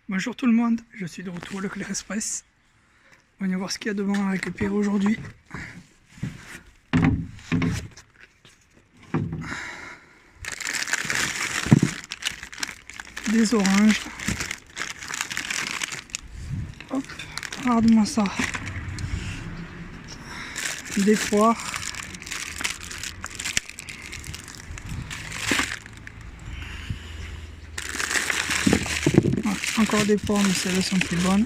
Bonjour tout le monde, je suis de retour à Leclerc Express. On va voir ce qu'il y a devant à récupérer aujourd'hui. Des oranges. Hop, regarde-moi ça. Des poires. Ah, encore des poires, mais celles-là sont plus bonnes.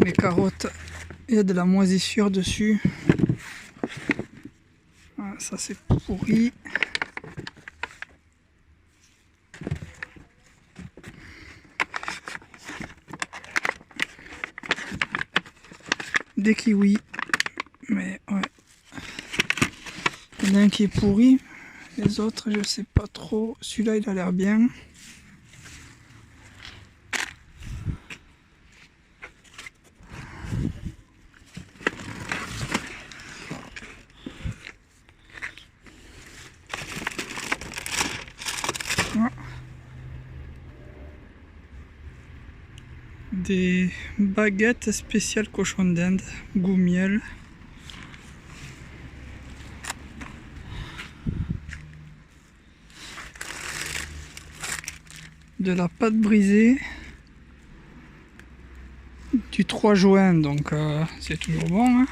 Les carottes, il y a de la moisissure dessus. Ah, ça c'est pourri. Des kiwis, mais ouais. Il y en a un qui est pourri, les autres je sais pas trop. Celui-là il a l'air bien. Ah. Des baguettes spéciales cochon d'Inde, goût miel. De la pâte brisée. Du 3 juin, donc c'est toujours bon. Hein.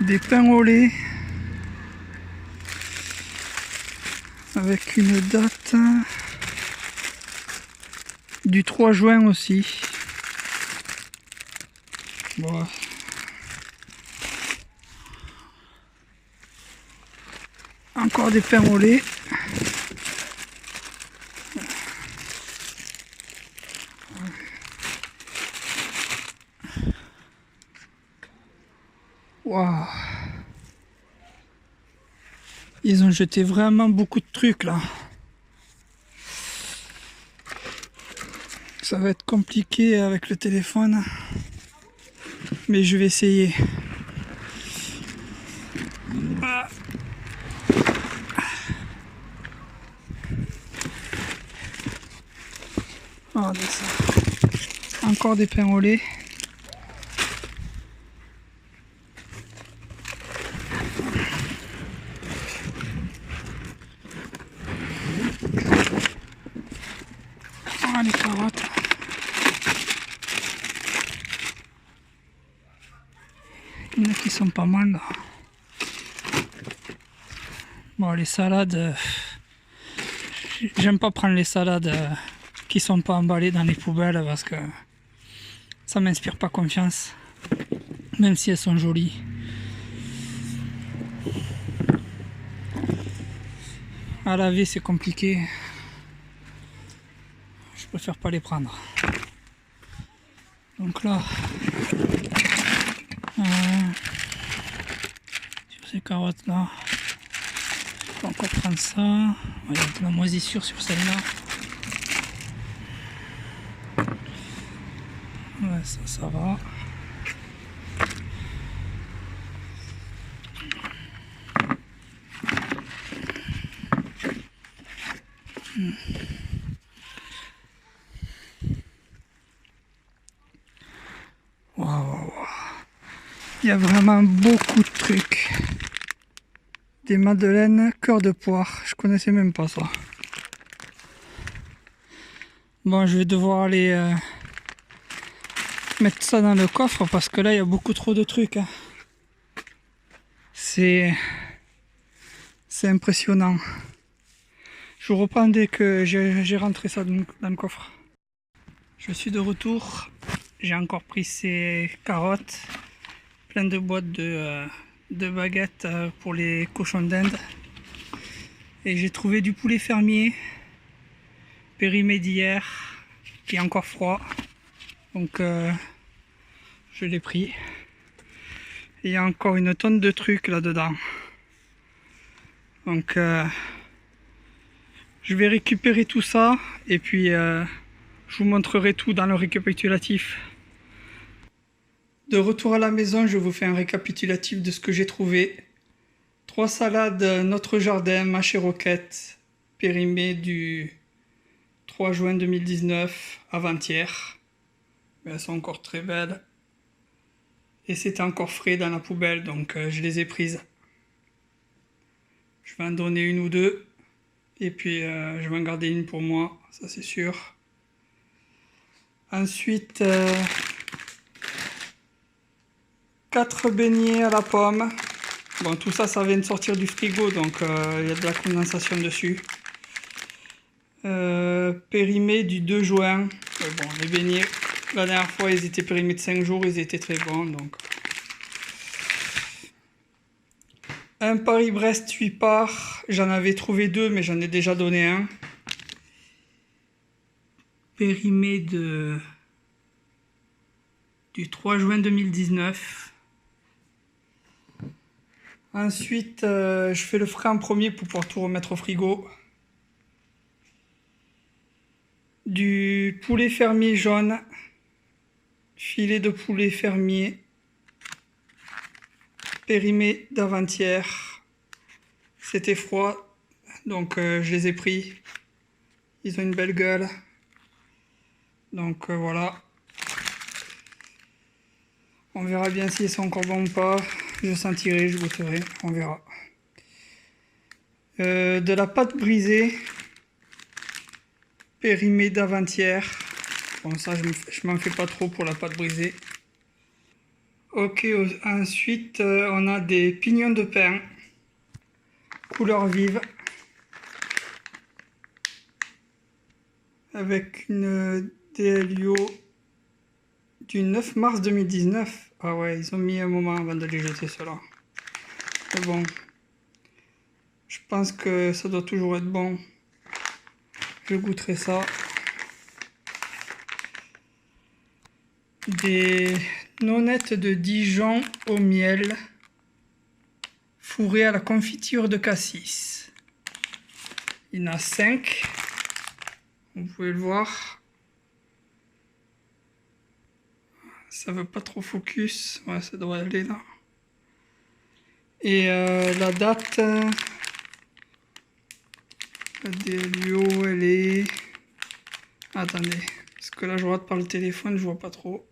Des pains au lait. Avec une date du 3 juin aussi. Bon. Encore des pains au lait. Waouh. Ils ont jeté vraiment beaucoup de trucs là. Ça va être compliqué avec le téléphone. Mais je vais essayer. Ah. Regardez ça. Encore des pains au lait. Ah, les carottes. Il y en a qui sont pas mal là. Bon, les salades, j'aime pas prendre les salades qui sont pas emballées dans les poubelles parce que ça m'inspire pas confiance, même si elles sont jolies. À laver c'est compliqué, je préfère pas les prendre. Donc là, sur ces carottes là, je peux encore prendre ça. Il y a de la moisissure sur celle-là. Ouais, ça va. Waouh. Il y a vraiment beaucoup de trucs. Des madeleines cœur de poire, je connaissais même pas ça. Bon, je vais devoir aller mettre ça dans le coffre parce que là il y a beaucoup trop de trucs. Hein. C'est impressionnant. Je vous reprends dès que j'ai rentré ça dans le coffre. Je suis de retour. J'ai encore pris ces carottes, plein de boîtes de baguettes pour les cochons d'Inde. Et j'ai trouvé du poulet fermier, périmé d'hier, qui est encore froid. Donc je l'ai pris. Et il y a encore une tonne de trucs là-dedans. Donc je vais récupérer tout ça et puis je vous montrerai tout dans le récapitulatif. De retour à la maison, je vous fais un récapitulatif de ce que j'ai trouvé. 3 salades Notre Jardin, mâche et roquette, périmées du 3 juin 2019, avant-hier. Mais elles sont encore très belles. Et c'était encore frais dans la poubelle, donc je les ai prises. Je vais en donner une ou deux. Et puis je vais en garder une pour moi, ça c'est sûr. Ensuite, 4 beignets à la pomme. Bon, tout ça, ça vient de sortir du frigo, donc il y a de la condensation dessus. Périmés du 2 juin. Bon, les beignets, la dernière fois, ils étaient périmés de 5 jours, ils étaient très bons, donc. Un Paris-Brest 8 parts. J'en avais trouvé 2, mais j'en ai déjà donné un. Périmé du 3 juin 2019. Ensuite, je fais le frais en premier pour pouvoir tout remettre au frigo. Du poulet fermier jaune. Filet de poulet fermier. Périmé d'avant-hier. C'était froid, donc je les ai pris. Ils ont une belle gueule. Donc voilà. On verra bien s'ils sont encore bons ou pas. Je sentirai, je goûterai, on verra. De la pâte brisée. Périmée d'avant-hier. Bon, ça, je m'en fais pas trop pour la pâte brisée. Ok, ensuite, on a des pignons de pain. Couleur vive. Avec une DLIO du 9 mars 2019. Ah ouais, ils ont mis un moment avant de les jeter ceux-là. Mais bon, je pense que ça doit toujours être bon. Je goûterai ça. Des nonettes de Dijon au miel, fourrées à la confiture de cassis. Il y en a 5. Vous pouvez le voir. Ça veut pas trop focus. Ouais, ça doit aller là. Et la date, la DLUO, elle est... Attendez, parce que là je regarde par le téléphone, je vois pas trop.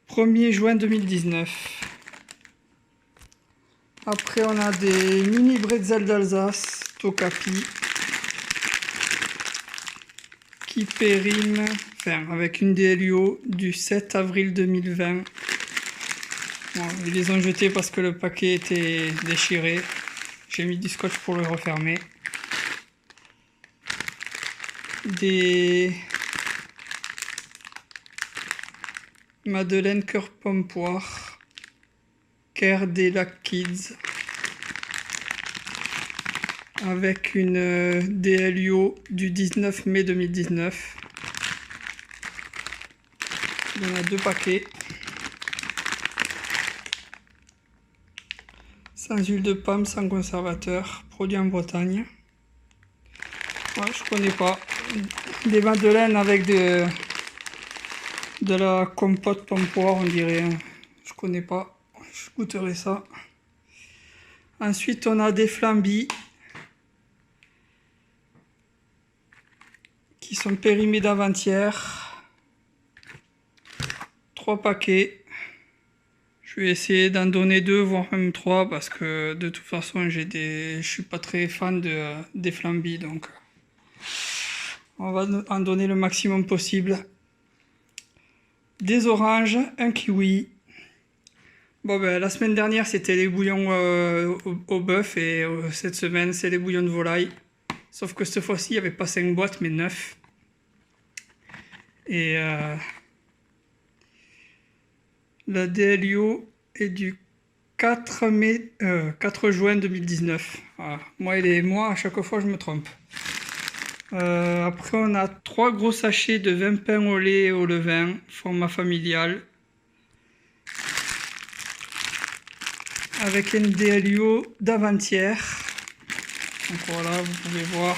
1er juin 2019. Après on a des mini bretzels d'Alsace, Tokapi, qui périment, enfin avec une DLUO du 7 avril 2020. Bon, ils les ont jetés parce que le paquet était déchiré. J'ai mis du scotch pour le refermer. Des Madeleine cœur pomme poire. Care des Lac Kids. Avec une DLUO du 19 mai 2019. Il y en a 2 paquets. Sans huile de pomme, sans conservateur. Produit en Bretagne. Ouais, je connais pas. Des madeleines avec de la compote pomme poire, on dirait. Je connais pas. Je goûterai ça. Ensuite, on a des flambis qui sont périmés d'avant-hier. 3 paquets. Je vais essayer d'en donner 2, voire même 3, parce que de toute façon, je suis pas très fan des flambis, donc on va en donner le maximum possible. Des oranges, un kiwi. Bon ben la semaine dernière c'était les bouillons au bœuf et cette semaine c'est les bouillons de volaille. Sauf que cette fois-ci il n'y avait pas 5 boîtes mais 9. Et la DLUO est du 4 juin 2019. Voilà. Moi à chaque fois je me trompe. Après on a 3 gros sachets de 20 pains au lait et au levain, format familial. Avec une DLUO d'avant-hier. Donc voilà, vous pouvez voir.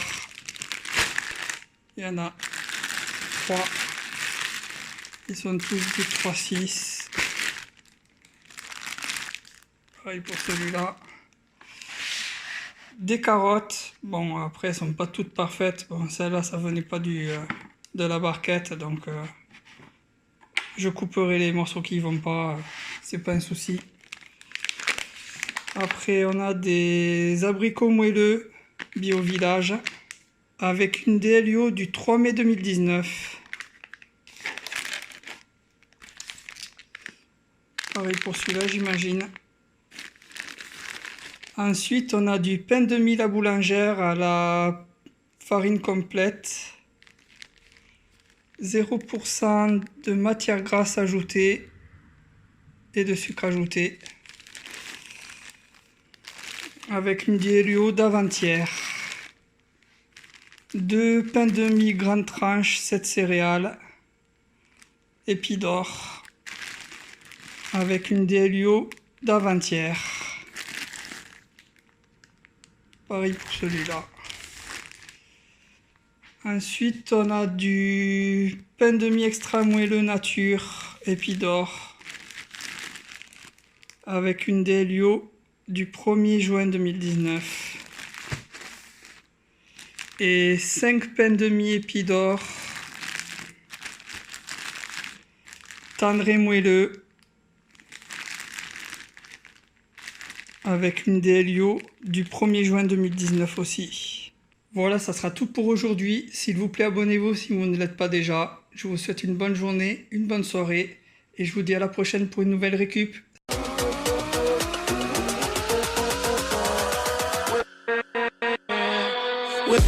Il y en a 3. Ils sont tous du 3,6. Pareil pour celui-là. Des carottes. Bon, après, elles sont pas toutes parfaites. Bon, celle-là, ça venait pas de la barquette. Donc, je couperai les morceaux qui vont pas. C'est pas un souci. Après, on a des abricots moelleux Bio Village avec une DLUO du 3 mai 2019. Pareil pour celui-là, j'imagine. Ensuite, on a du pain de mie à boulangère à la farine complète. 0% de matière grasse ajoutée et de sucre ajouté. Avec une DLUO d'avant-hier. 2 pains de mie grande tranche, 7 céréales. Épidore. Avec une DLUO d'avant-hier. Pareil pour celui-là. Ensuite, on a du pain de mie extra moelleux nature, Épidore. Avec une DLUO du 1er juin 2019. Et 5 pains de mie Épidore. Tendre et moelleux. Avec une DLUO du 1er juin 2019 aussi. Voilà, ça sera tout pour aujourd'hui. S'il vous plaît, abonnez-vous si vous ne l'êtes pas déjà. Je vous souhaite une bonne journée, une bonne soirée. Et je vous dis à la prochaine pour une nouvelle récup. With